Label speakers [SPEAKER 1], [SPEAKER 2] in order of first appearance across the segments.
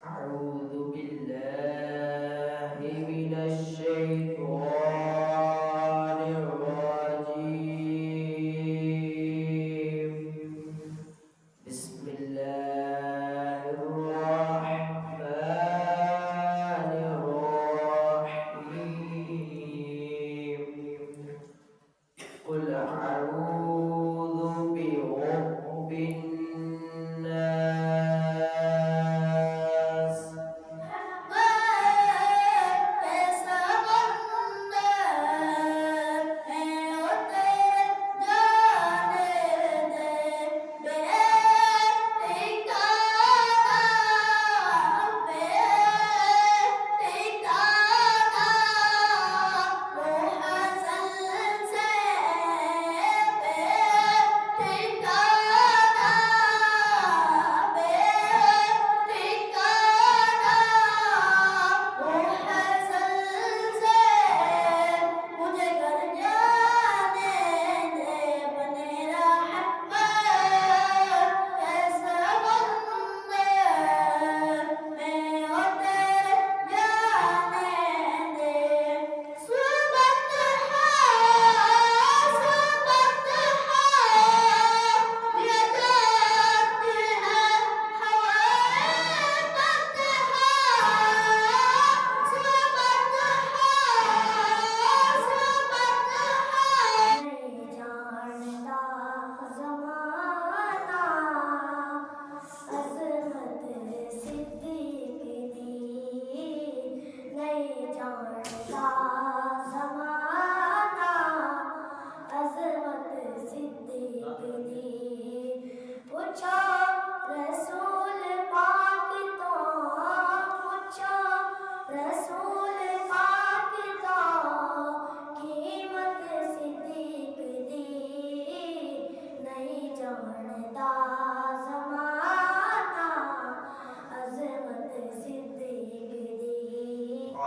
[SPEAKER 1] أعوذ بالله من الشيطان الرجيم. بسم الله الرحمن الرحيم. قل أعوذ برب الناس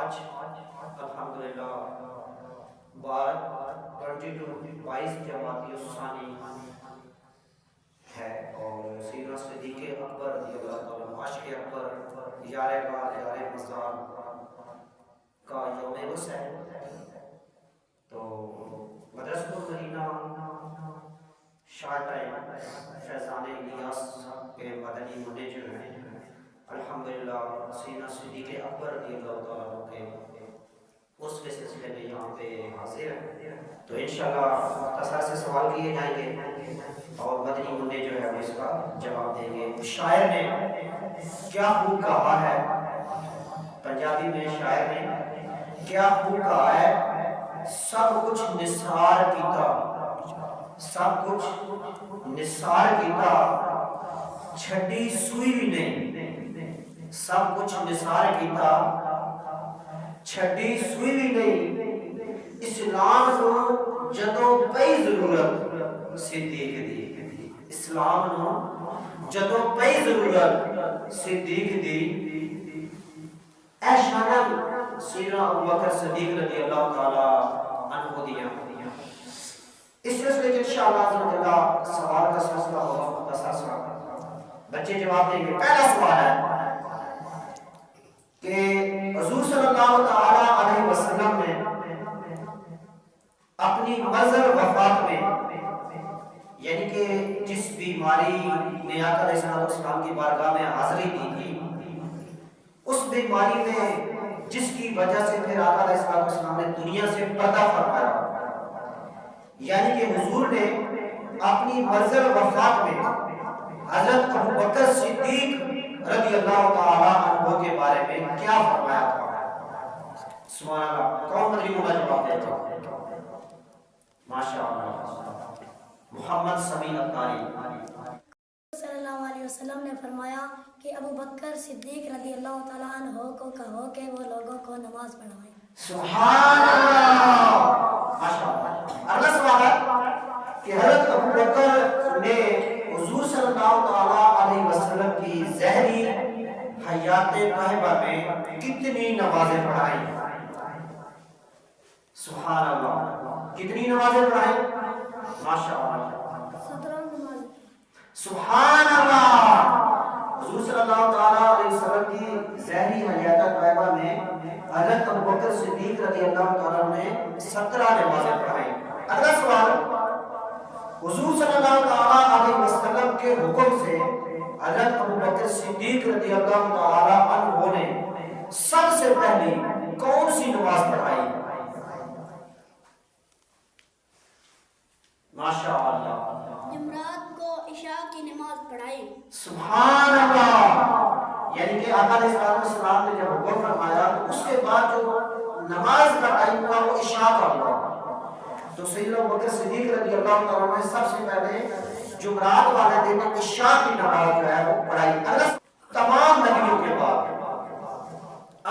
[SPEAKER 1] آج الحمدللہ بار 22 جماعتی ثانی ہے اور سیدنا صدیق اکبر رضی اللہ تعالیٰ عاشق اکبر یار غار یار مزار کا یوم عرس ہے. تو مدرسۃ المدینہ شاہ ٹائم فیضان الیاس کے مدنی منڈے جو ہیں الحمدللہ سیدنا صدیق اکبر رضی اللہ تعالیٰ کے اس کے سلسلے میں یہاں پہ حاضر ہیں. تو انشاءاللہ مختصر سے سوال کیے جائیں گے اور مدنی منڈے جو ہے وہ اس کا جواب دیں گے. شاعر نے کیا خوب کہا ہے, پنجابی میں شاعر نے کیا خوب کہا ہے, سب کچھ نثار کیتا, سب کچھ نثار کیتا, چھڈی سوئی بھی نہیں, سب کچھ نثار کیتا, چھڈی سوئی بھی نہیں, اسلام نو جدوں پئی ضرورت صدیق دی, اسلام نو جدوں پئی ضرورت صدیق دی. اے شان سیدنا ابوبکر صدیق رضی اللہ تعالی عنہ دیا. اس سلسلے میں انشاءاللہ سوال کا سلسلہ ہوگا مختصر سا, بچے جواب دیں گے. پہلا سوال ہے کہ حضور صلی اللہ تعالی علیہ وسلم نے اپنی مظہر وفات میں یعنی کہ جس بیماری نے آقا علیہ السلام کی بارگاہ میں حاضری دی تھی, اس بیماری میں جس کی وجہ سے پھر آقا علیہ السلام نے دنیا سے پردہ فرمایا, یعنی کہ حضور نے اپنی مظہر وفات میں حضرت ابوبکر صدیق رضی اللہ تعالی عنہ کے بارے میں کیا فرمایا تھا؟ سبحان اللہ. کون مدنی منڈا جواب دیتا ہے؟ ماشاءاللہ محمد سمیع الطاری.
[SPEAKER 2] صلی اللہ علیہ وسلم نے فرمایا کہ ابو بکر صدیق رضی اللہ تعالیٰ عنہ کو کہو کہ وہ لوگوں کو نماز پڑھائیں.
[SPEAKER 1] سبحان اللہ ماشاءاللہ. اگلا سوال ہے کہ حضرت ابو بکر نے حضور صلی اللہ علیہ وسلم کی ظہری حیات طیبہ میں کتنی نمازیں پڑھائیں؟ سبحان اللہ. کتنی نمازیں پڑھائیں؟ ماشاءاللہ
[SPEAKER 2] 17 نمازیں.
[SPEAKER 1] سبحان اللہ. حضور صلی اللہ تعالیٰ علیہ وسلم کی ظہری حیات طیبہ میں حضرت ابوبکر صدیق رضی اللہ تعالیٰ نے 17 نمازیں پڑھائیں۔ اگلا سوال، حضور صلی اللہ تعالیٰ علیہ وسلم کے حکم سے حضرت ابوبکر صدیق رضی اللہ تعالیٰ عنہ نے سب سے پہلی کون سی نماز پڑھائی؟ ماشاءاللہ،
[SPEAKER 3] جمعرات کو عشاء کی نماز پڑھائی۔
[SPEAKER 1] سبحان اللہ، یعنی کہ آقا علیہ السلام نے جب حکم فرمایا تو اس کے بعد جو نماز کا ٹائم ہوا وہ عشاء کا ہوا، تو سیدنا ابوبکر صدیق رضی اللہ تعالیٰ نے سب سے پہلے جمعرات والے دن عشاء کی نماز جو ہے وہ پڑھائی۔ اگر تمام نبیوں کے بعد،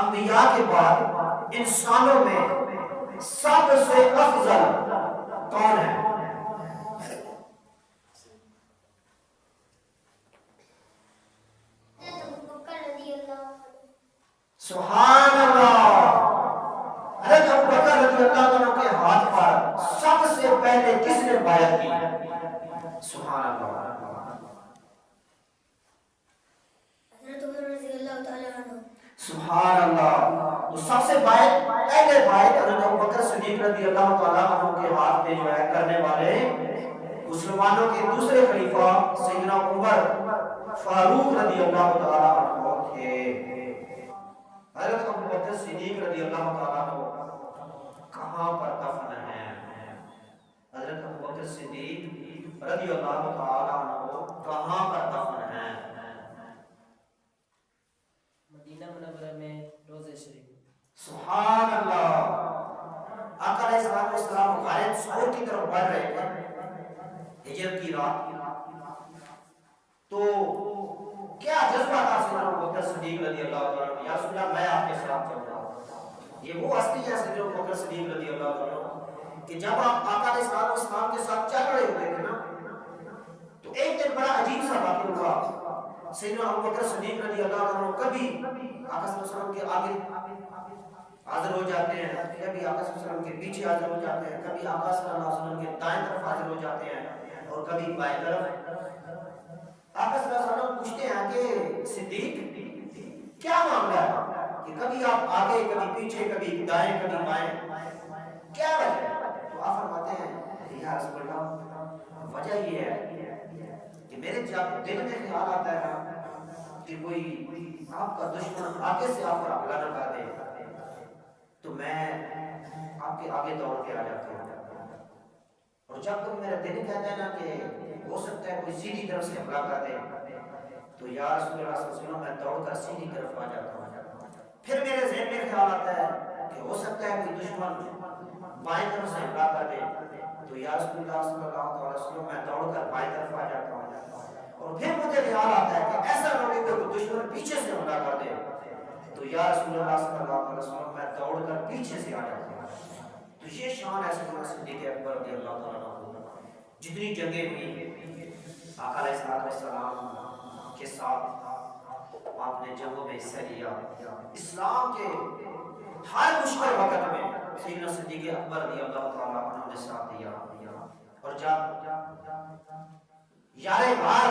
[SPEAKER 1] انبیاء کے بعد انسانوں میں سب سے افضل کون ہے؟ سبحان اللہ، حضرت ابوبکر رضی اللہ عنہ کے ہاتھ پر سب سے پہلے کس نے بیعت کی؟ سبحان اللہ،
[SPEAKER 2] حضرت عمر رضی اللہ تعالیٰ عنہ۔
[SPEAKER 1] سبحان اللہ، تو سب سے پہلے بیعت حضرت ابوبکر صدیق رضی اللہ تعالیٰ عنہ کے ہاتھ پہ جو ہے کرنے والے مسلمانوں کے دوسرے خلیفہ سیدنا عمر فاروق رضی اللہ تعالیٰ عنہ تھے۔ حضرت ابوبکر صدیق رضی اللہ تعالیٰ عنہ کہاں پر دفن ہیں؟ حضرت ابوبکر صدیق رضی اللہ تعالیٰ عنہ کہاں پر دفن ہیں؟
[SPEAKER 4] مدینہ منورہ میں روضہ شریف۔
[SPEAKER 1] سبحان اللہ، آقا علیہ السلام غائب سور کی طرف بڑھ رہے تھے ہجرت کی رات، تو کیا جذبہ تھا سیدنا ابوبکر صدیق رضی اللہ تعالیٰ عنہ؟ یا رسول اللہ میں آپ کے ساتھ چل رہا ہوں۔ یہ وہ ہستی ہے سیدنا ابوبکر صدیق رضی اللہ تعالیٰ عنہ کہ جب آپ آقا علیہ السلام کے ساتھ چل رہے ہوتے تھے نا، تو ایک دن بڑا عجیب سا واقعہ ہوا۔ سیدنا ابوبکر صدیق رضی اللہ عنہ کبھی آقا صلی اللہ علیہ وسلم کے آگے حاضر ہو جاتے ہیں، کبھی آقا صلی اللہ علیہ وسلم کے پیچھے حاضر ہو جاتے ہیں، کبھی آقا صلی اللہ علیہ وسلم کے دائیں طرف حاضر ہو جاتے ہیں اور کبھی بائیں طرف۔ آقا صلی اللہ علیہ وسلم پوچھتے ہیں کہ صدیق کیا معاملہ ہے کہ کبھی آپ آگے کبھی پیچھے، کبھی دائیں کبھی بائیں، کیا وجہ ہے؟ تو آپ فرماتے ہیں یا رسول اللہ وجہ یہ ہے کہ میرے جب دل میں خیال آتا ہے کہ کوئی آپ کا دشمن آگے سے آپ پر حملہ نہ کر دے تو میں آپ کے آگے دوڑ کے آ جاتا ہوں، اور جب تک میرا دل کہتا ہے نا کہ ہو سکتا ہے کوئی سیدھی طرف سے حملہ کر دے تو یا رسول اللہ صلی اللہ علیہ وسلم میں دوڑ کر سیدھی طرف آ جاتا ہوں۔ پھر میرے ذہن میں خیال آتا ہے کہ ہو سکتا ہے کوئی دشمن بائیں طرف سے حملہ کر دے تو یا رسول اللہ صلی اللہ علیہ وسلم میں دوڑ کر بائیں طرف آ جاتا ہوں، اور پھر مجھے خیال آتا ہے کہ ایسا نہ ہو کہ کوئی دشمن پیچھے سے حملہ کر دے تو یا رسول اللہ صلی اللہ علیہ وسلم میں دوڑ کر پیچھے سے آ جاتا ہوں۔ تو یہ شان ہے سیدنا صدیق اکبر رضی اللہ تعالیٰ عنہ۔ جتنی جنگیں ہوئی آقا علیہ السلام کے ساتھ آپ نے جنگوں میں حصہ لیا، اسلام کے ہر مشکل وقت میں سیدنا صدیق اکبر رضی اللہ تعالیٰ عنہ نے ساتھ دیا، اور جب یار غار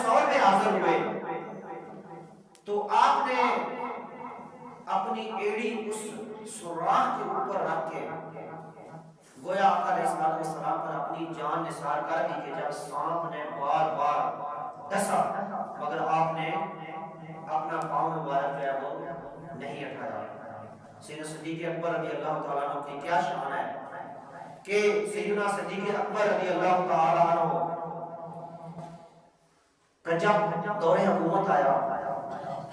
[SPEAKER 1] ثور میں حاضر ہوئے تو آپ نے اپنی ایڑی اس سوراخ کے اوپر رکھ کے گویا آقا علیہ السلام پر اپنی جان نثار کر دی کہ جب سانپ نے بار بار ڈسا مگر آپ نے اپنا پاؤں مبارک جو ہے وہ نہیں اٹھایا۔ سیدنا صدیق اکبر رضی اللہ تعالیٰ عنہ کی کیا شان ہے کہ سیدنا صدیق اکبر رضی اللہ تعالیٰ عنہ کا جب دور حکومت آیا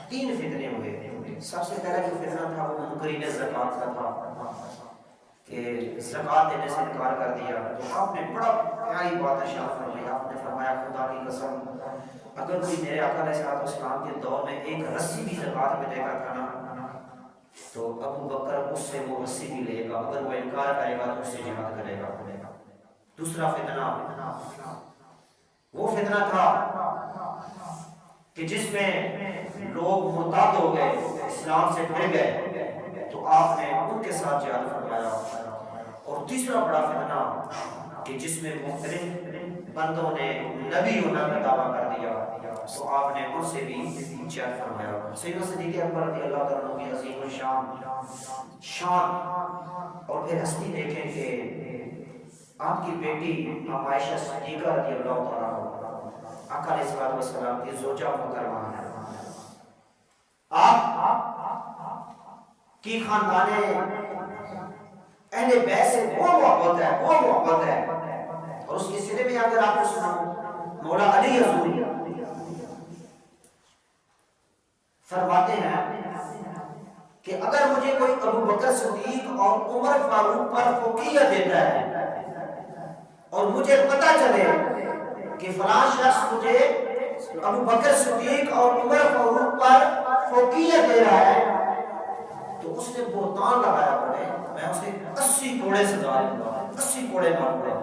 [SPEAKER 1] 3 فتنے ہوئے۔ سب سے پہلا جو فتنہ تھا وہ منکرین زکوٰۃ کا تھا کہ زکوٰۃ دینے سے انکار کر دیا، تو آپ نے بڑا پیاری بات ارشاد فرمائی، آپ نے فرمایا خدا کی قسم اگر کوئی میرے آقا علیہ السلام کے دور میں ایک رسی بھی زکوٰۃ میں دے گا تھا نا تو ابو بکر اس سے وہ رسی بھی لے گا، اگر وہ انکار کرے گا تو اس سے جہاد کرے گا۔ دوسرا فتنہ وہ فتنہ تھا کہ جس میں لوگ مرتد ہو گئے، اسلام سے پھر گئے، تو آپ نے ان کے ساتھ جہاد فرمایا۔ اور تیسرا بڑا فتنہ کہ جس میں مختلف بندوں نے نبی ہونا کا دعویٰ کر دیا، تو آپ نے ان سے بھی چیک فرمایا۔ سیدنا صدیق اکبر رضی اللہ تعالیٰ عنہ کی عظیم شان اور پھر ہستی دیکھیں کہ آپ کی بیٹی عائشہ صدیقہ رضی اللہ تعالیٰ آقا علیہ الصلوۃ والسلام کی زوجہ محترمہ ہے۔ آپ کی خاندان اہل بیت سے وہ محبت ہے اور اس کے سلے میں اگر آپ کو سنوں مولا علی حضور فرماتے ہیں کہ اگر مجھے کوئی ابو بکر صدیق اور عمر فاروق پر فوقیت دیتا ہے اور مجھے پتہ چلے کہ فلاں شخص مجھے ابو بکر صدیق اور عمر فاروق پر فوقیت دے رہا ہے تو اس نے بہتان لگایا پڑے، میں اسے 80 کوڑے سزا دوں گا، 80 کوڑے ماروں گا۔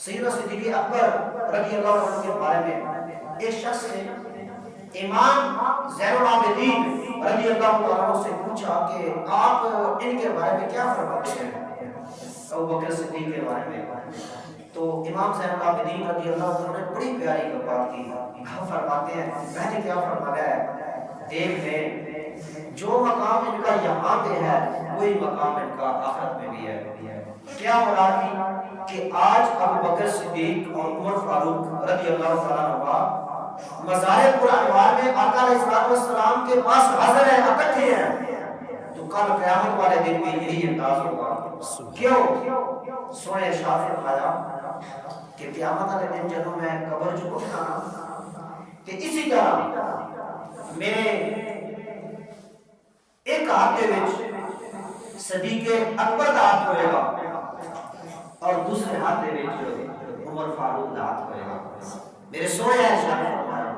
[SPEAKER 1] سیدنا صدیق اکبر رضی اللہ عنہ کے بارے میں ایک شخص نے امام زین العابدین رضی اللہ عنہ سے پوچھا کہ آپ ان کے بارے میں کیا فرماتے ہیں، ابو بکر صدیق کے بارے میں؟ تو امام زین العابدین رضی اللہ عنہ نے بڑی پیاری بات کی، فرماتے ہیں میں نے کیا فرمایا ہے، دیکھ لیں جو مقام ان کا یہاں پہ ہے وہی مقام ان کا آخرت میں بھی ہے۔ کیا مراد تھی کہ آج ابو بکر صدیق اور عمر فاروق رضی اللہ تعالیٰ عنہ مزار پرانوار میں آقا علیہ الصلوۃ والسلام کے پاس حاضر ہیں، اکٹھے ہیں، تو کل قیامت والے دن بھی یہی انداز ہوگا۔ کیوں؟ سونے ارشاد فرمایا کہ قیامت والے دن جب میں قبر جو اٹھانا کہ اسی طرح میرے ایک ہاتھ وچ صدیق اکبر دا ہاتھ ہوئے گا اور دوسرے ہاتھ وچ عمر فاروق دا ہاتھ ہوئے گا۔ میرے سونے ارشاد فرمایا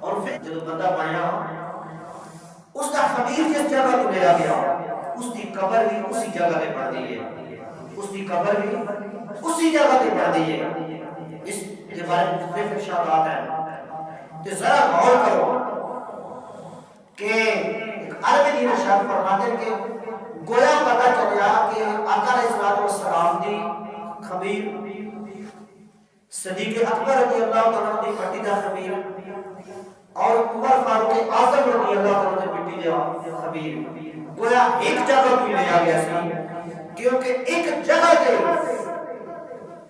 [SPEAKER 1] اور پھر جب بندہ بنیا اس کا خبیر جس جگہ تو لیا گیا اس کی قبر بھی اسی جگہ پہ پڑ دی ہے، اس کی قبر بھی اسی جگہ پہ پڑ دی ہے۔ اس کے بارے میں مختلف ارشادات ہیں تو ذرا غور کرو کہ عربی دین ارشاد فرماتے ہیں کہ گویا پتہ چلیا کہ آقا علیہ الصلوۃ والسلام دی خبیر صدیق اکبر رضی اللہ تعالیٰ دی مٹی دا خبیر اور عمر فاروق اعظم رضی اللہ تعالیٰ دی مٹی دا خبیر گویا ایک جگہ پہ لیا گیا سی، کیونکہ ایک جگہ تے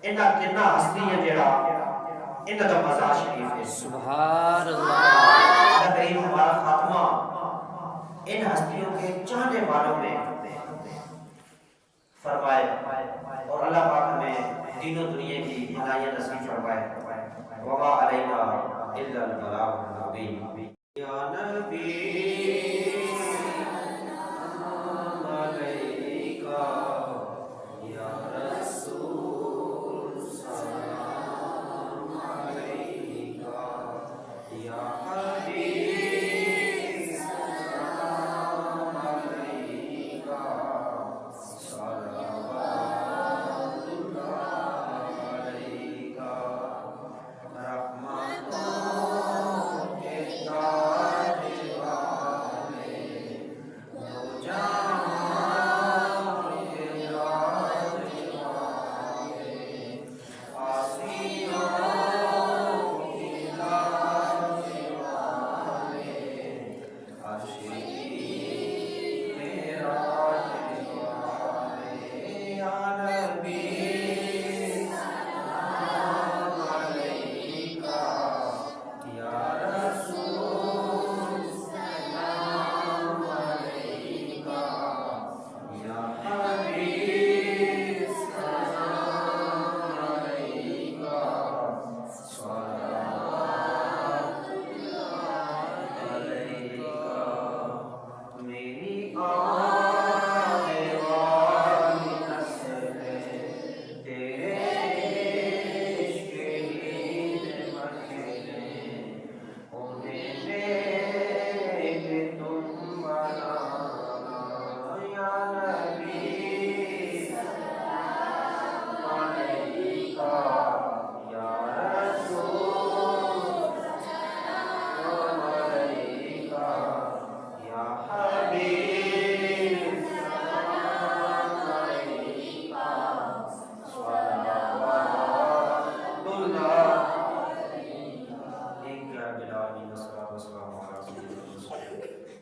[SPEAKER 1] انہاں تیناں ہستی ہے جڑا انہاں دا مزار شریف ہے۔ سبحان اللہ۔ کریم ہمارا خاتمہ ان ہستیوں کے چاہنے والوں میں فرمائے اور اللہ پاک ہمیں دین و دنیا کی بھلائیاں نصیب فرمائے۔ وما علینا الا البلاغ المبین۔ یا نبی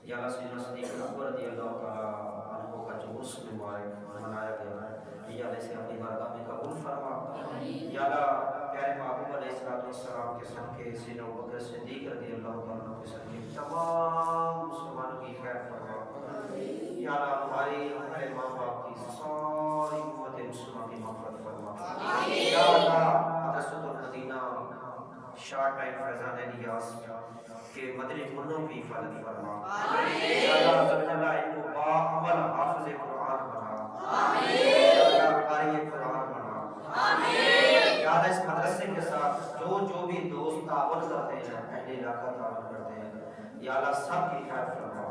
[SPEAKER 1] یا اللہ سیدنا صدیق اکبر رضی اللہ تعالیٰ عنہ کا جو عرس مبارک منایا گیا ہے، یا اللہ اسے اپنی بارگاہ میں قبول فرما۔ یا اللہ پیارے محبوب علیہ السلام کے صدقے سیدنا ابوبکر صدیق رضی اللہ تعالیٰ عنہ کے صدقے تمام مسلمانوں کی خیر فرما۔ یا اللہ ہمارے ماں باپ کی ساری امت مسلمہ کی مغفرت فرما۔ یا اللہ حضرت المدینہ شارٹ ٹائم فیضان الیاس کے مدنی منوں کی حفاظت فرما۔ یا اللہ ان کو باعمل حافظ قرآن بنا۔ یا اللہ قاری قرآن بنا۔ یا اللہ اس مدرسے کے ساتھ جو بھی دوست تعاون کرتے ہیں، اہل علاقہ تعاون کرتے ہیں، یا اللہ سب کی خیر فرما۔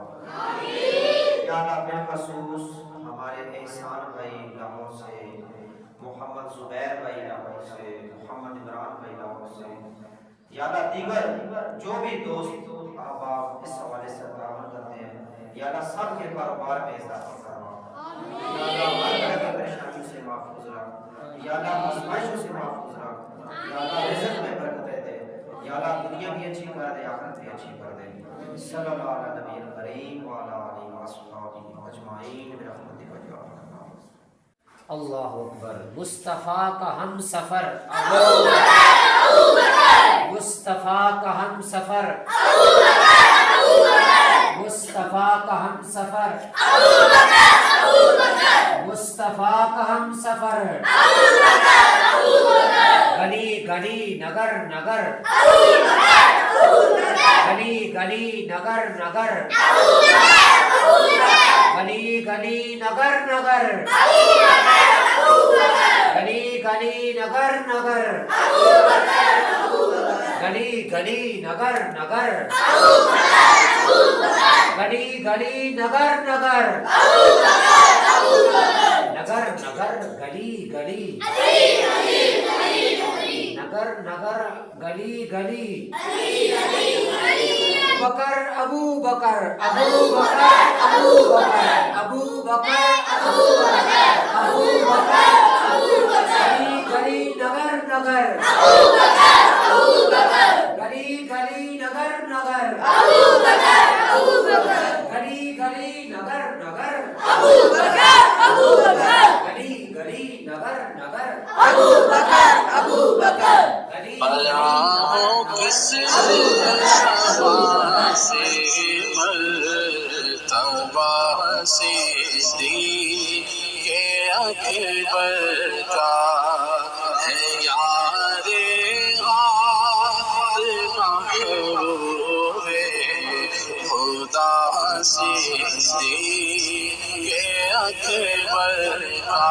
[SPEAKER 1] یا اللہ بالخصوص ہمارے احسان بھائی لاہور سے، محمد زبیر بھائی لاہور سے، محمد عمران بھائی لاہور سے، یا اللہ دیگر جو بھی دوست احباب اس حوالے سے تعاون کرتے ہیں، یا اللہ سب کے کاروبار میں اضافہ فرما۔ یا اللہ ہر طرح کی پریشانی سے محفوظ رکھ، یا اللہ آزمائشوں سے محفوظ رکھ، یا اللہ رزق میں برکت دے، یا اللہ دنیا بھی اچھی کر دے، آخرت بھی اچھی کر دے۔ صلی اللہ علیہ نبی الکریم وعلی آلہ وصحبہ اجمعین برحمتک یا ارحم الراحمین۔
[SPEAKER 5] اللہ اکبر۔ مصطفیٰ کا ہم سفر مصطفیٰ کا ہم سفر مصطفیٰ کا ہم سفر مصطفیٰ کا ہم سفر گلی گلی نگر نگر گلی گلی نگر نگر گلی گلی نگر نگر گلی گلی نگر نگر گلی گلی نگر نگر گلی گلی نگر نگر نگر نگر گلی گلی نگر نگر گلی گلی بکر ابو بکر ابو بکر ابو بکر ابو بکر ابو بکر ابو بکر گلی گلی نگر نگر گلی گلی نگر نگر گلی گلی نگر نگر گلی گلی نگر نگر
[SPEAKER 6] کس شفا سے مرتبہ صدیق اکبر کا ہے یار غار محبوب خدا صدیق اکبر کا